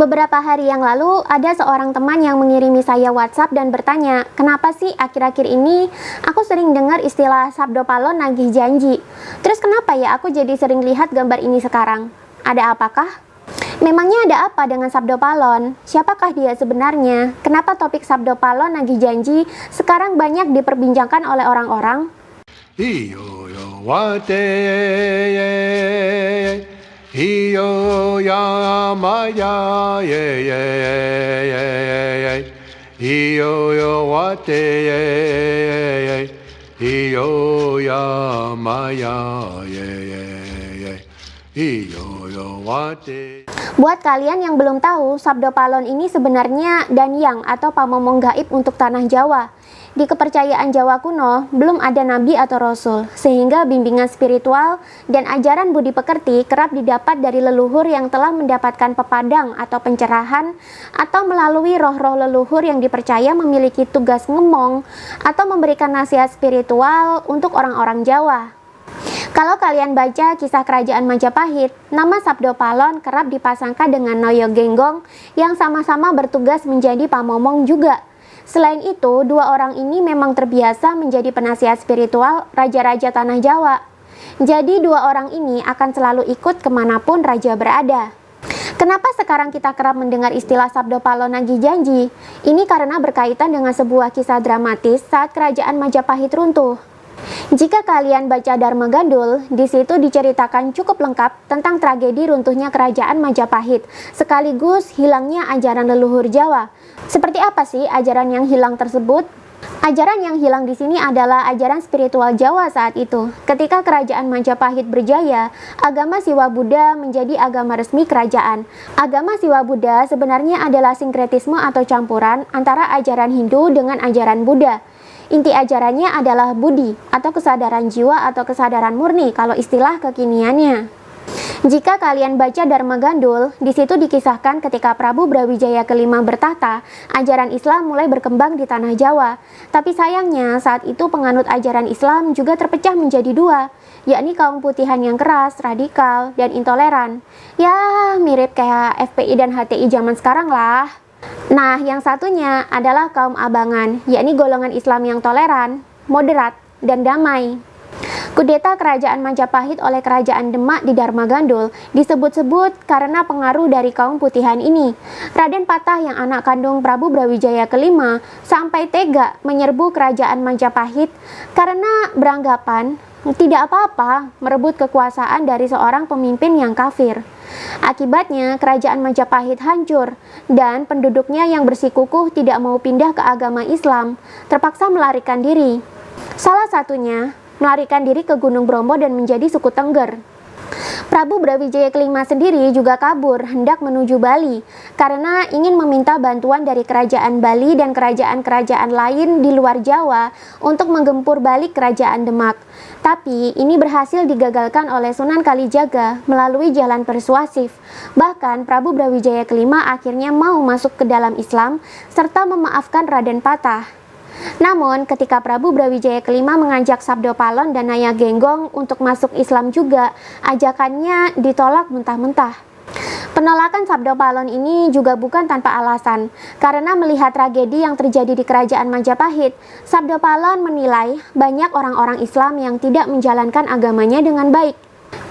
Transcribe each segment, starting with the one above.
Beberapa hari yang lalu, ada seorang teman yang mengirimi saya WhatsApp dan bertanya, kenapa sih akhir-akhir ini aku sering dengar istilah Sabdo Palon nagih janji? Terus kenapa ya aku jadi sering lihat gambar ini sekarang? Ada apakah? Memangnya ada apa dengan Sabdo Palon? Siapakah dia sebenarnya? Kenapa topik Sabdo Palon nagih janji sekarang banyak diperbincangkan oleh orang-orang? Iyo yo wate iyo ya maya iyo yo wate iyo ya maya iyo yo wate. Buat kalian yang belum tahu, Sabdo Palon ini sebenarnya danyang atau pamomong gaib untuk tanah Jawa. Di kepercayaan Jawa kuno, belum ada nabi atau rasul, sehingga bimbingan spiritual dan ajaran budi pekerti kerap didapat dari leluhur yang telah mendapatkan pepadang atau pencerahan, atau melalui roh-roh leluhur yang dipercaya memiliki tugas ngemong atau memberikan nasihat spiritual untuk orang-orang Jawa. Kalau kalian baca kisah kerajaan Majapahit, nama Sabdo Palon kerap dipasangkan dengan Noyo Genggong yang sama-sama bertugas menjadi pamomong juga. Selain itu, dua orang ini memang terbiasa menjadi penasihat spiritual raja-raja tanah Jawa. Jadi dua orang ini akan selalu ikut kemanapun raja berada. Kenapa sekarang kita kerap mendengar istilah Sabdo Palon nagih janji? Ini karena berkaitan dengan sebuah kisah dramatis saat kerajaan Majapahit runtuh. Jika kalian baca Dharma Gandul, di situ diceritakan cukup lengkap tentang tragedi runtuhnya kerajaan Majapahit, sekaligus hilangnya ajaran leluhur Jawa. Seperti apa sih ajaran yang hilang tersebut? Ajaran yang hilang di sini adalah ajaran spiritual Jawa saat itu. Ketika kerajaan Majapahit berjaya, agama Siwa Buddha menjadi agama resmi kerajaan. Agama Siwa Buddha sebenarnya adalah sinkretisme atau campuran antara ajaran Hindu dengan ajaran Buddha. Inti ajarannya adalah budi atau kesadaran jiwa atau kesadaran murni kalau istilah kekiniannya. Jika kalian baca Dharma Gandul, di situ dikisahkan ketika Prabu Brawijaya kelima bertahta, ajaran Islam mulai berkembang di tanah Jawa. Tapi sayangnya saat itu penganut ajaran Islam juga terpecah menjadi dua, yakni kaum putihan yang keras, radikal, dan intoleran. Ya, mirip kayak FPI dan HTI zaman sekarang lah. Nah, yang satunya adalah kaum abangan, yakni golongan Islam yang toleran, moderat, dan damai. Kudeta kerajaan Majapahit oleh kerajaan Demak di Dharma Gandul disebut-sebut karena pengaruh dari kaum putihan ini. Raden Patah yang anak kandung Prabu Brawijaya kelima sampai tega menyerbu kerajaan Majapahit karena beranggapan tidak apa-apa merebut kekuasaan dari seorang pemimpin yang kafir. Akibatnya kerajaan Majapahit hancur dan penduduknya yang bersikukuh tidak mau pindah ke agama Islam terpaksa melarikan diri. Salah satunya melarikan diri ke Gunung Bromo dan menjadi suku Tengger. Prabu Brawijaya kelima sendiri juga kabur hendak menuju Bali karena ingin meminta bantuan dari kerajaan Bali dan kerajaan-kerajaan lain di luar Jawa untuk menggempur balik kerajaan Demak. Tapi ini berhasil digagalkan oleh Sunan Kalijaga melalui jalan persuasif. Bahkan Prabu Brawijaya kelima akhirnya mau masuk ke dalam Islam serta memaafkan Raden Patah. Namun, ketika Prabu Brawijaya kelima mengajak Sabdo Palon dan Naya Genggong untuk masuk Islam juga, ajakannya ditolak mentah-mentah. Penolakan Sabdo Palon ini juga bukan tanpa alasan, karena melihat tragedi yang terjadi di kerajaan Majapahit, Sabdo Palon menilai banyak orang-orang Islam yang tidak menjalankan agamanya dengan baik.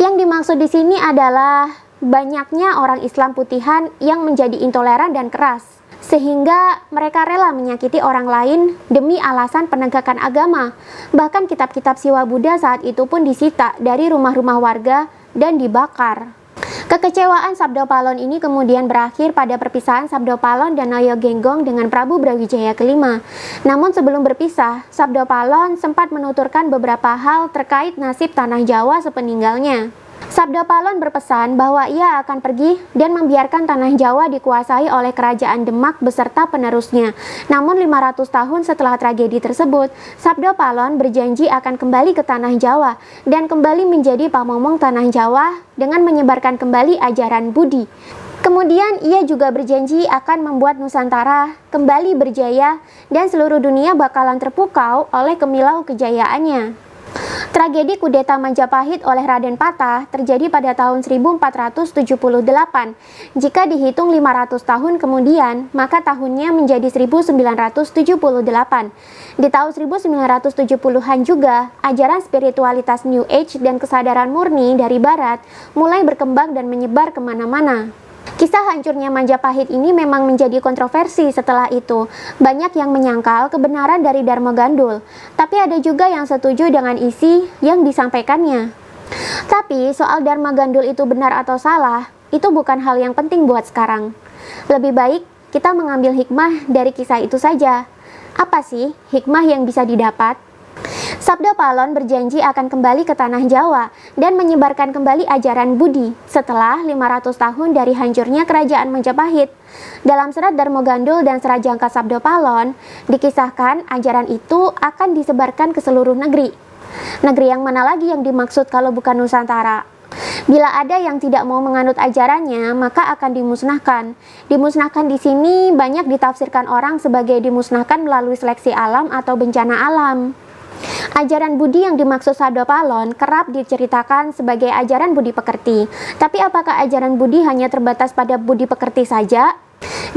Yang dimaksud di sini adalah banyaknya orang Islam putihan yang menjadi intoleran dan keras, sehingga mereka rela menyakiti orang lain demi alasan penegakan agama. Bahkan kitab-kitab Siwa Buddha saat itu pun disita dari rumah-rumah warga dan dibakar. Kekecewaan Sabdo Palon ini kemudian berakhir pada perpisahan Sabdo Palon dan Noyo Genggong dengan Prabu Brawijaya kelima. Namun sebelum berpisah, Sabdo Palon sempat menuturkan beberapa hal terkait nasib tanah Jawa sepeninggalnya. Sabdo Palon berpesan bahwa ia akan pergi dan membiarkan tanah Jawa dikuasai oleh kerajaan Demak beserta penerusnya. Namun 500 tahun setelah tragedi tersebut, Sabdo Palon berjanji akan kembali ke tanah Jawa dan kembali menjadi pamomong tanah Jawa dengan menyebarkan kembali ajaran budi. Kemudian ia juga berjanji akan membuat Nusantara kembali berjaya dan seluruh dunia bakalan terpukau oleh kemilau kejayaannya. Tragedi kudeta Majapahit oleh Raden Patah terjadi pada tahun 1478. Jika dihitung 500 tahun kemudian, maka tahunnya menjadi 1978. Di tahun 1970-an juga, ajaran spiritualitas New Age dan kesadaran murni dari Barat mulai berkembang dan menyebar kemana-mana. Kisah hancurnya Majapahit ini memang menjadi kontroversi setelah itu. Banyak yang menyangkal kebenaran dari Dharma Gandul, tapi ada juga yang setuju dengan isi yang disampaikannya. Tapi soal Dharma Gandul itu benar atau salah, itu bukan hal yang penting buat sekarang. Lebih baik kita mengambil hikmah dari kisah itu saja. Apa sih hikmah yang bisa didapat? Sabda Palon berjanji akan kembali ke tanah Jawa dan menyebarkan kembali ajaran Budi setelah 500 tahun dari hancurnya kerajaan Majapahit. Dalam serat Dharma Gandul dan serat Jangka Sabda Palon, dikisahkan ajaran itu akan disebarkan ke seluruh negeri. Negeri yang mana lagi yang dimaksud kalau bukan Nusantara? Bila ada yang tidak mau menganut ajarannya, maka akan dimusnahkan. Dimusnahkan di sini banyak ditafsirkan orang sebagai dimusnahkan melalui seleksi alam atau bencana alam. Ajaran Budi yang dimaksud Sabda Palon kerap diceritakan sebagai ajaran budi pekerti. Tapi apakah ajaran Budi hanya terbatas pada budi pekerti saja?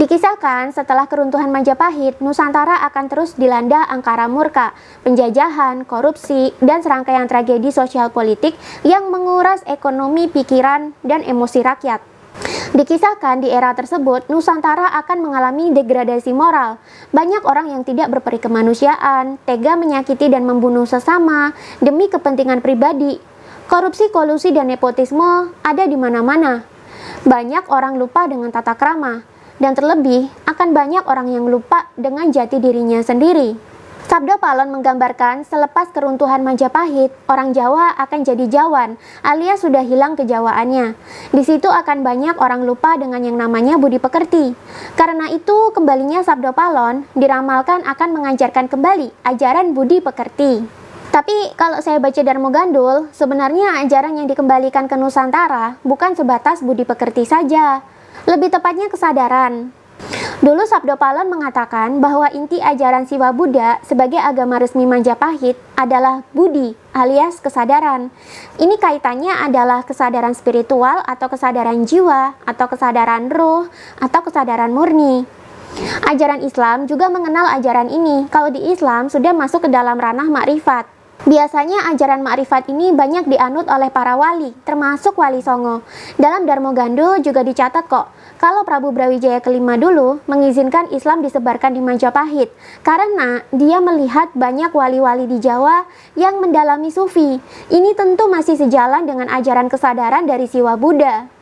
Dikisahkan setelah keruntuhan Majapahit, Nusantara akan terus dilanda angkara murka, penjajahan, korupsi, dan serangkaian tragedi sosial politik yang menguras ekonomi, pikiran, dan emosi rakyat. Dikisahkan di era tersebut, Nusantara akan mengalami degradasi moral. Banyak orang yang tidak berperi kemanusiaan, tega menyakiti dan membunuh sesama demi kepentingan pribadi. Korupsi, kolusi, dan nepotisme ada di mana-mana. Banyak orang lupa dengan tata krama, dan terlebih akan banyak orang yang lupa dengan jati dirinya sendiri. Sabda Palon menggambarkan selepas keruntuhan Majapahit, orang Jawa akan jadi Jawan, alias sudah hilang kejawaannya. Di situ akan banyak orang lupa dengan yang namanya budi pekerti. Karena itu, kembalinya Sabda Palon diramalkan akan mengajarkan kembali ajaran budi pekerti. Tapi kalau saya baca Dharma Gandul, sebenarnya ajaran yang dikembalikan ke Nusantara bukan sebatas budi pekerti saja. Lebih tepatnya kesadaran. Dulu Sabda Palon mengatakan bahwa inti ajaran Siwa Buddha sebagai agama resmi Majapahit adalah budi alias kesadaran. Ini kaitannya adalah kesadaran spiritual atau kesadaran jiwa atau kesadaran roh atau kesadaran murni. Ajaran Islam juga mengenal ajaran ini. Kalau di Islam sudah masuk ke dalam ranah makrifat. Biasanya ajaran makrifat ini banyak dianut oleh para wali, termasuk Wali Songo. Dalam Dharma Gandul juga dicatat kok, kalau Prabu Brawijaya kelima dulu mengizinkan Islam disebarkan di Majapahit, karena dia melihat banyak wali-wali di Jawa yang mendalami sufi. Ini tentu masih sejalan dengan ajaran kesadaran dari Siwa Buddha.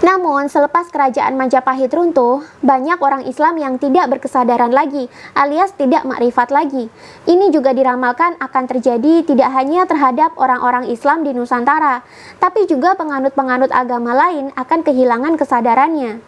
Namun, selepas kerajaan Majapahit runtuh, banyak orang Islam yang tidak berkesadaran lagi, alias tidak makrifat lagi. Ini juga diramalkan akan terjadi tidak hanya terhadap orang-orang Islam di Nusantara, tapi juga penganut-penganut agama lain akan kehilangan kesadarannya.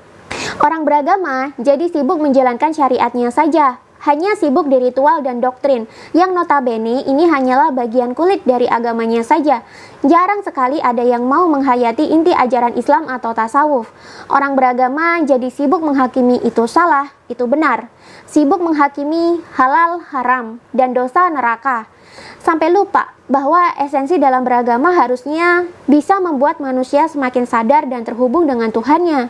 Orang beragama jadi sibuk menjalankan syariatnya saja, hanya sibuk di ritual dan doktrin, yang notabene ini hanyalah bagian kulit dari agamanya saja. Jarang sekali ada yang mau menghayati inti ajaran Islam atau tasawuf. Orang beragama jadi sibuk menghakimi itu salah, itu benar. Sibuk menghakimi halal, haram, dan dosa neraka. Sampai lupa bahwa esensi dalam beragama harusnya bisa membuat manusia semakin sadar dan terhubung dengan Tuhannya.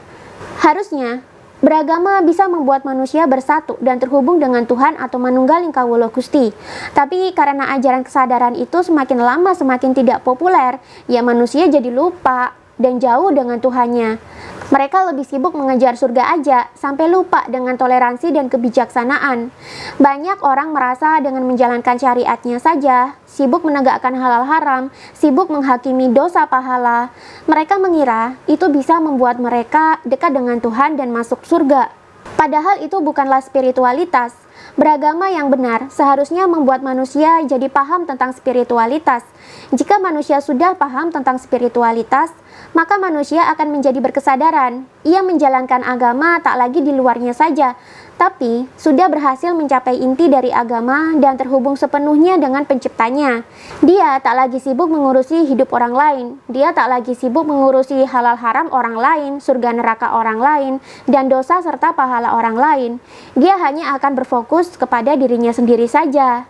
Harusnya beragama bisa membuat manusia bersatu dan terhubung dengan Tuhan atau manunggaling kawula Gusti. Tapi karena ajaran kesadaran itu semakin lama semakin tidak populer, ya manusia jadi lupa dan jauh dengan Tuhannya. Mereka lebih sibuk mengejar surga aja, sampai lupa dengan toleransi dan kebijaksanaan. Banyak orang merasa dengan menjalankan syariatnya saja, sibuk menegakkan halal haram, sibuk menghakimi dosa pahala. Mereka mengira itu bisa membuat mereka dekat dengan Tuhan dan masuk surga. Padahal itu bukanlah spiritualitas. Beragama yang benar seharusnya membuat manusia jadi paham tentang spiritualitas. Jika manusia sudah paham tentang spiritualitas, maka manusia akan menjadi berkesadaran. Ia menjalankan agama tak lagi di luarnya saja, tapi sudah berhasil mencapai inti dari agama dan terhubung sepenuhnya dengan penciptanya. Dia tak lagi sibuk mengurusi hidup orang lain. Dia tak lagi sibuk mengurusi halal haram orang lain, surga neraka orang lain, dan dosa serta pahala orang lain. Dia hanya akan berfokus kepada dirinya sendiri saja.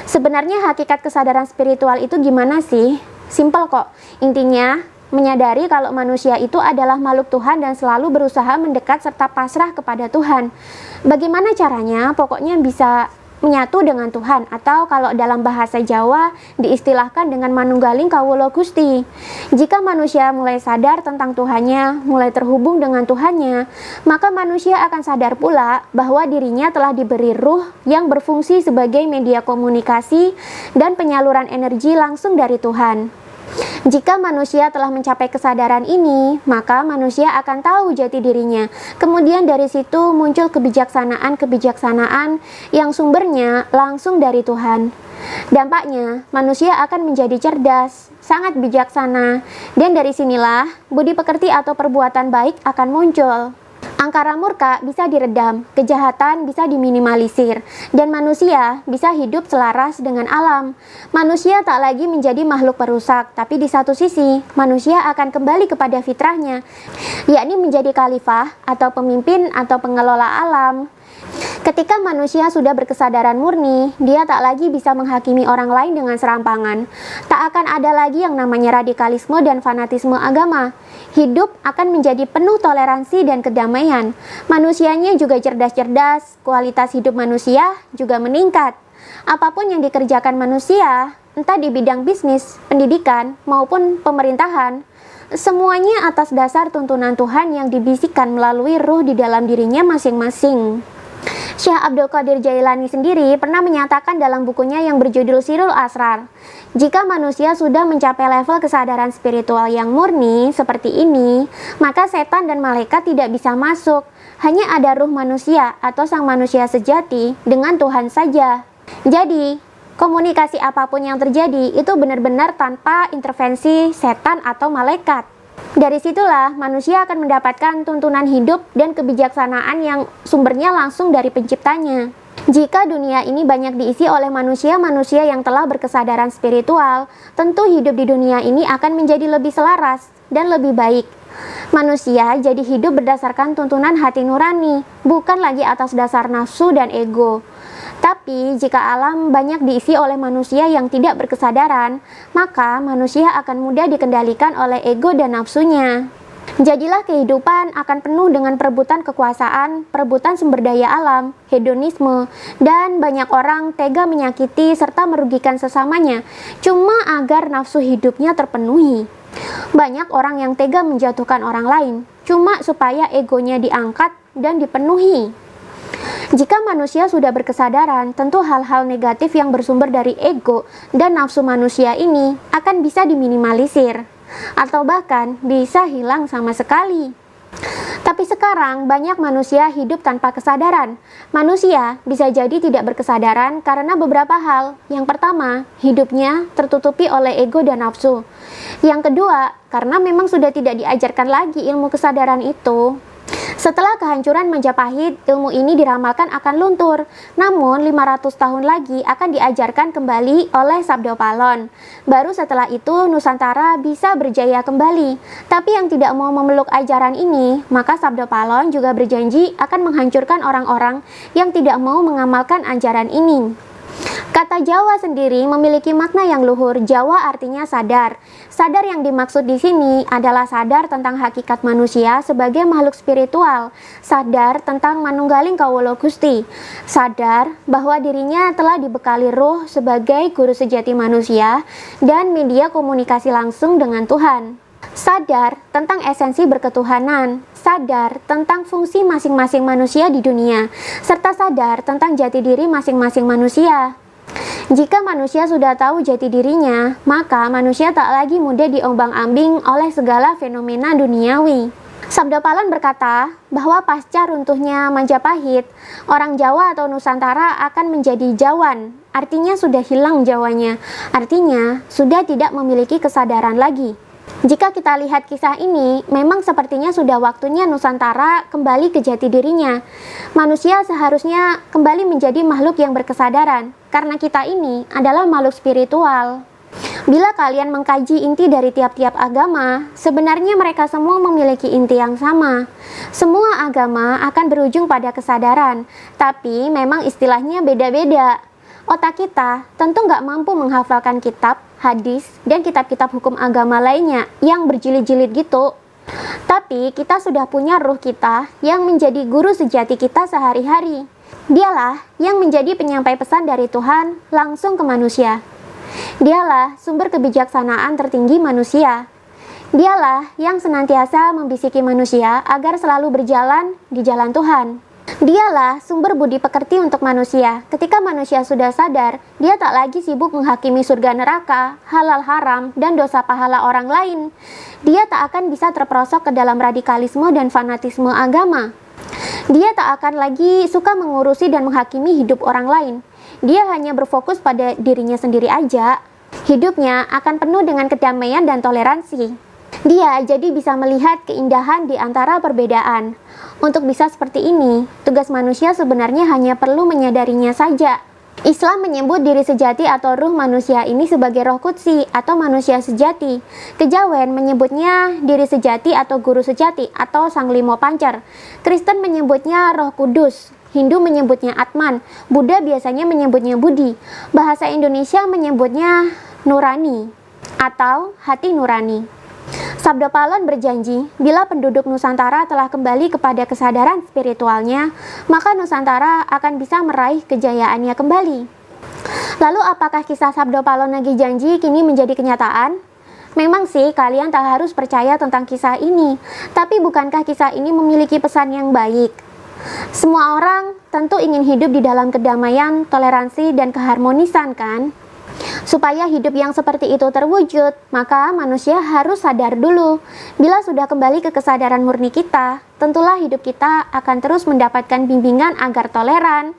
Sebenarnya hakikat kesadaran spiritual itu gimana sih? Simpel kok. Intinya, menyadari kalau manusia itu adalah makhluk Tuhan dan selalu berusaha mendekat serta pasrah kepada Tuhan. Bagaimana caranya? Pokoknya bisa menyatu dengan Tuhan, atau kalau dalam bahasa Jawa diistilahkan dengan manunggaling kawula Gusti. Jika manusia mulai sadar tentang Tuhannya, mulai terhubung dengan Tuhannya, maka manusia akan sadar pula bahwa dirinya telah diberi ruh yang berfungsi sebagai media komunikasi dan penyaluran energi langsung dari Tuhan. Jika manusia telah mencapai kesadaran ini, maka manusia akan tahu jati dirinya. Kemudian dari situ muncul kebijaksanaan-kebijaksanaan yang sumbernya langsung dari Tuhan. Dampaknya, manusia akan menjadi cerdas, sangat bijaksana, dan dari sinilah budi pekerti atau perbuatan baik akan muncul. Angkara murka bisa diredam, kejahatan bisa diminimalisir, dan manusia bisa hidup selaras dengan alam. Manusia tak lagi menjadi makhluk perusak, tapi di satu sisi, manusia akan kembali kepada fitrahnya, yakni menjadi khalifah atau pemimpin atau pengelola alam. Ketika manusia sudah berkesadaran murni, dia tak lagi bisa menghakimi orang lain dengan serampangan. Tak akan ada lagi yang namanya radikalisme dan fanatisme agama. Hidup akan menjadi penuh toleransi dan kedamaian. Manusianya juga cerdas-cerdas, kualitas hidup manusia juga meningkat. Apapun yang dikerjakan manusia, entah di bidang bisnis, pendidikan, maupun pemerintahan, semuanya atas dasar tuntunan Tuhan yang dibisikkan melalui ruh di dalam dirinya masing-masing. Syekh Abdul Qadir Jailani sendiri pernah menyatakan dalam bukunya yang berjudul Sirul Asrar, jika manusia sudah mencapai level kesadaran spiritual yang murni seperti ini, maka setan dan malaikat tidak bisa masuk. Hanya ada ruh manusia atau sang manusia sejati dengan Tuhan saja. Jadi, komunikasi apapun yang terjadi itu benar-benar tanpa intervensi setan atau malaikat. Dari situlah manusia akan mendapatkan tuntunan hidup dan kebijaksanaan yang sumbernya langsung dari penciptanya. Jika dunia ini banyak diisi oleh manusia-manusia yang telah berkesadaran spiritual, tentu hidup di dunia ini akan menjadi lebih selaras dan lebih baik. Manusia jadi hidup berdasarkan tuntunan hati nurani, bukan lagi atas dasar nafsu dan ego. Tapi jika alam banyak diisi oleh manusia yang tidak berkesadaran, maka manusia akan mudah dikendalikan oleh ego dan nafsunya. Jadilah kehidupan akan penuh dengan perebutan kekuasaan, perebutan sumber daya alam, hedonisme, dan banyak orang tega menyakiti serta merugikan sesamanya, cuma agar nafsu hidupnya terpenuhi. Banyak orang yang tega menjatuhkan orang lain, cuma supaya egonya diangkat dan dipenuhi. Jika manusia sudah berkesadaran, tentu hal-hal negatif yang bersumber dari ego dan nafsu manusia ini akan bisa diminimalisir, atau bahkan bisa hilang sama sekali. Tapi sekarang banyak manusia hidup tanpa kesadaran. Manusia bisa jadi tidak berkesadaran karena beberapa hal. Yang pertama, hidupnya tertutupi oleh ego dan nafsu. Yang kedua, karena memang sudah tidak diajarkan lagi ilmu kesadaran itu. Setelah kehancuran Majapahit, ilmu ini diramalkan akan luntur. Namun 500 tahun lagi akan diajarkan kembali oleh Sabdo Palon. Baru setelah itu Nusantara bisa berjaya kembali. Tapi yang tidak mau memeluk ajaran ini, maka Sabdo Palon juga berjanji akan menghancurkan orang-orang yang tidak mau mengamalkan ajaran ini. Kata Jawa sendiri memiliki makna yang luhur. Jawa artinya sadar. Sadar yang dimaksud di sini adalah sadar tentang hakikat manusia sebagai makhluk spiritual. Sadar tentang manunggaling kawula Gusti. Sadar bahwa dirinya telah dibekali ruh sebagai guru sejati manusia dan media komunikasi langsung dengan Tuhan. Sadar tentang esensi berketuhanan, sadar tentang fungsi masing-masing manusia di dunia, serta sadar tentang jati diri masing-masing manusia. Jika manusia sudah tahu jati dirinya, maka manusia tak lagi mudah diombang-ambing oleh segala fenomena duniawi. Sabdo Palon berkata bahwa pasca runtuhnya Majapahit, orang Jawa atau Nusantara akan menjadi Jawan, artinya sudah hilang Jawanya, artinya sudah tidak memiliki kesadaran lagi. Jika kita lihat kisah ini, memang sepertinya sudah waktunya Nusantara kembali ke jati dirinya. Manusia seharusnya kembali menjadi makhluk yang berkesadaran, karena kita ini adalah makhluk spiritual. Bila kalian mengkaji inti dari tiap-tiap agama, sebenarnya mereka semua memiliki inti yang sama. Semua agama akan berujung pada kesadaran, tapi memang istilahnya beda-beda. Otak kita tentu nggak mampu menghafalkan kitab, hadis, dan kitab-kitab hukum agama lainnya yang berjilid-jilid gitu. Tapi kita sudah punya ruh kita yang menjadi guru sejati kita sehari-hari. Dialah yang menjadi penyampai pesan dari Tuhan langsung ke manusia. Dialah sumber kebijaksanaan tertinggi manusia. Dialah yang senantiasa membisiki manusia agar selalu berjalan di jalan Tuhan. Dialah sumber budi pekerti untuk manusia. Ketika manusia sudah sadar, dia tak lagi sibuk menghakimi surga neraka, halal haram, dan dosa pahala orang lain. Dia tak akan bisa terperosok ke dalam radikalisme dan fanatisme agama. Dia tak akan lagi suka mengurusi dan menghakimi hidup orang lain. Dia hanya berfokus pada dirinya sendiri aja. Hidupnya akan penuh dengan kedamaian dan toleransi. Dia jadi bisa melihat keindahan di antara perbedaan. Untuk bisa seperti ini, tugas manusia sebenarnya hanya perlu menyadarinya saja. Islam menyebut diri sejati atau ruh manusia ini sebagai roh kudsi atau manusia sejati. Kejawen menyebutnya diri sejati atau guru sejati atau sang limo pancer. Kristen menyebutnya roh kudus. Hindu menyebutnya Atman. Buddha biasanya menyebutnya Budi. Bahasa Indonesia menyebutnya nurani atau hati nurani. Sabda Palon berjanji, bila penduduk Nusantara telah kembali kepada kesadaran spiritualnya, maka Nusantara akan bisa meraih kejayaannya kembali. Lalu apakah kisah Sabda Palon lagi janji kini menjadi kenyataan? Memang sih kalian tak harus percaya tentang kisah ini, tapi bukankah kisah ini memiliki pesan yang baik? Semua orang tentu ingin hidup di dalam kedamaian, toleransi, dan keharmonisan kan? Supaya hidup yang seperti itu terwujud, maka manusia harus sadar dulu. Bila sudah kembali ke kesadaran murni kita, tentulah hidup kita akan terus mendapatkan bimbingan agar toleran,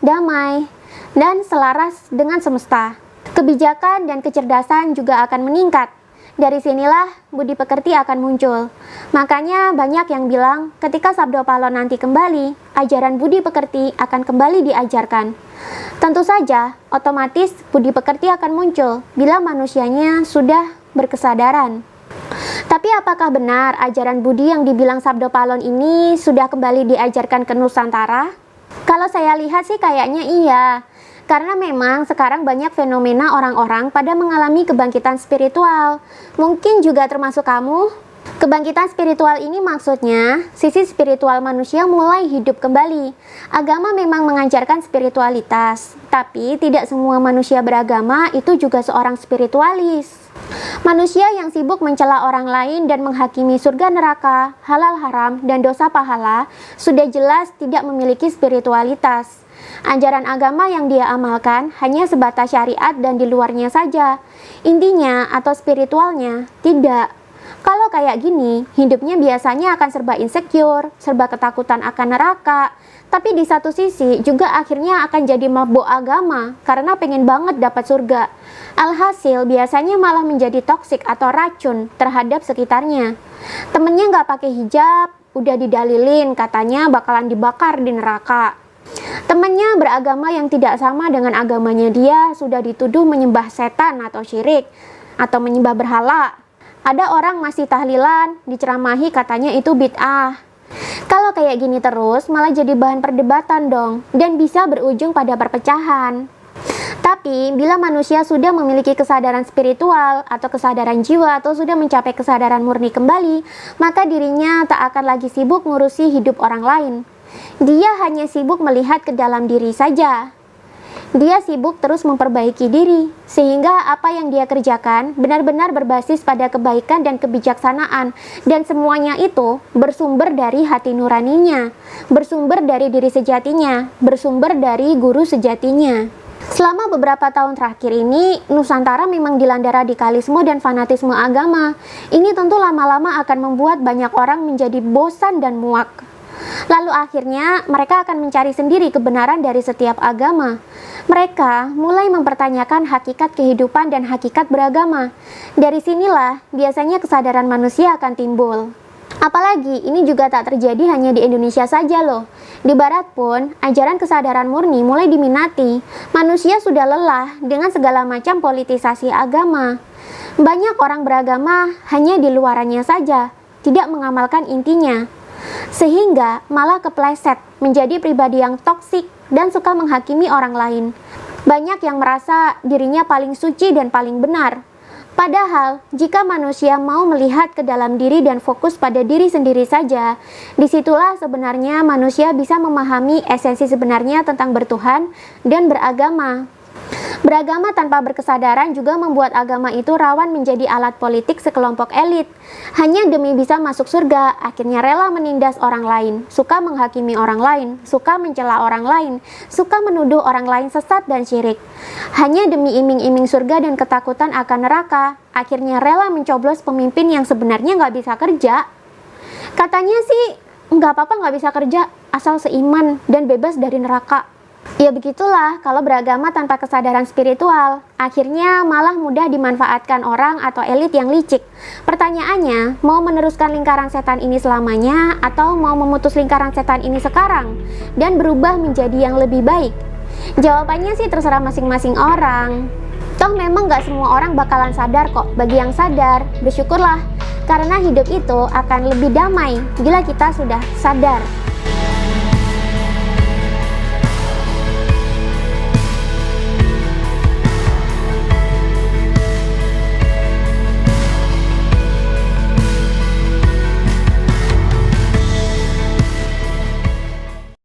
damai, dan selaras dengan semesta. Kebijakan dan kecerdasan juga akan meningkat. Dari sinilah budi pekerti akan muncul. Makanya banyak yang bilang ketika Sabda Palon nanti kembali, ajaran budi pekerti akan kembali diajarkan. Tentu saja, otomatis budi pekerti akan muncul bila manusianya sudah berkesadaran. Tapi apakah benar ajaran budi yang dibilang Sabda Palon ini sudah kembali diajarkan ke Nusantara? Kalau saya lihat sih kayaknya iya. Karena memang sekarang banyak fenomena orang-orang pada mengalami kebangkitan spiritual. Mungkin juga termasuk kamu. Kebangkitan spiritual ini maksudnya, sisi spiritual manusia mulai hidup kembali. Agama memang mengajarkan spiritualitas, tapi tidak semua manusia beragama itu juga seorang spiritualis. Manusia yang sibuk mencela orang lain dan menghakimi surga neraka, halal haram, dan dosa pahala, sudah jelas tidak memiliki spiritualitas. Ajaran agama yang dia amalkan hanya sebatas syariat dan di luarnya saja. Intinya atau spiritualnya tidak. Kalau kayak gini, hidupnya biasanya akan serba insecure, serba ketakutan akan neraka. Tapi di satu sisi juga akhirnya akan jadi mabuk agama karena pengen banget dapat surga. Alhasil biasanya malah menjadi toksik atau racun terhadap sekitarnya. Temennya nggak pakai hijab, udah didalilin katanya bakalan dibakar di neraka. Temannya beragama yang tidak sama dengan agamanya dia sudah dituduh menyembah setan atau syirik atau menyembah berhala. Ada orang masih tahlilan, diceramahi katanya itu bid'ah. Kalau kayak gini terus malah jadi bahan perdebatan dong dan bisa berujung pada perpecahan. Tapi bila manusia sudah memiliki kesadaran spiritual atau kesadaran jiwa atau sudah mencapai kesadaran murni kembali, maka dirinya tak akan lagi sibuk ngurusi hidup orang lain. Dia hanya sibuk melihat ke dalam diri saja. Dia sibuk terus memperbaiki diri, sehingga apa yang dia kerjakan benar-benar berbasis pada kebaikan dan kebijaksanaan, dan semuanya itu bersumber dari hati nuraninya, bersumber dari diri sejatinya, bersumber dari guru sejatinya. Selama beberapa tahun terakhir ini, Nusantara memang dilanda radikalisme dan fanatisme agama. Ini tentu lama-lama akan membuat banyak orang menjadi bosan dan muak. Lalu akhirnya mereka akan mencari sendiri kebenaran dari setiap agama. Mereka mulai mempertanyakan hakikat kehidupan dan hakikat beragama. Dari sinilah biasanya kesadaran manusia akan timbul. Apalagi ini juga tak terjadi hanya di Indonesia saja loh. Di Barat pun, ajaran kesadaran murni mulai diminati. Manusia sudah lelah dengan segala macam politisasi agama. Banyak orang beragama hanya di luarannya saja, tidak mengamalkan intinya. Sehingga malah kepleset menjadi pribadi yang toksik dan suka menghakimi orang lain. Banyak yang merasa dirinya paling suci dan paling benar. Padahal, jika manusia mau melihat ke dalam diri dan fokus pada diri sendiri saja, disitulah sebenarnya manusia bisa memahami esensi sebenarnya tentang bertuhan dan beragama. Beragama tanpa berkesadaran juga membuat agama itu rawan menjadi alat politik sekelompok elit. Hanya demi bisa masuk surga, akhirnya rela menindas orang lain, suka menghakimi orang lain, suka mencela orang lain, suka menuduh orang lain sesat dan syirik. Hanya demi iming-iming surga dan ketakutan akan neraka, akhirnya rela mencoblos pemimpin yang sebenarnya nggak bisa kerja. Katanya sih, nggak apa-apa nggak bisa kerja, asal seiman dan bebas dari neraka. Ya begitulah kalau beragama tanpa kesadaran spiritual, akhirnya malah mudah dimanfaatkan orang atau elit yang licik. Pertanyaannya, mau meneruskan lingkaran setan ini selamanya atau mau memutus lingkaran setan ini sekarang dan berubah menjadi yang lebih baik? Jawabannya sih terserah masing-masing orang. Toh memang gak semua orang bakalan sadar kok. Bagi yang sadar, bersyukurlah, karena hidup itu akan lebih damai bila kita sudah sadar.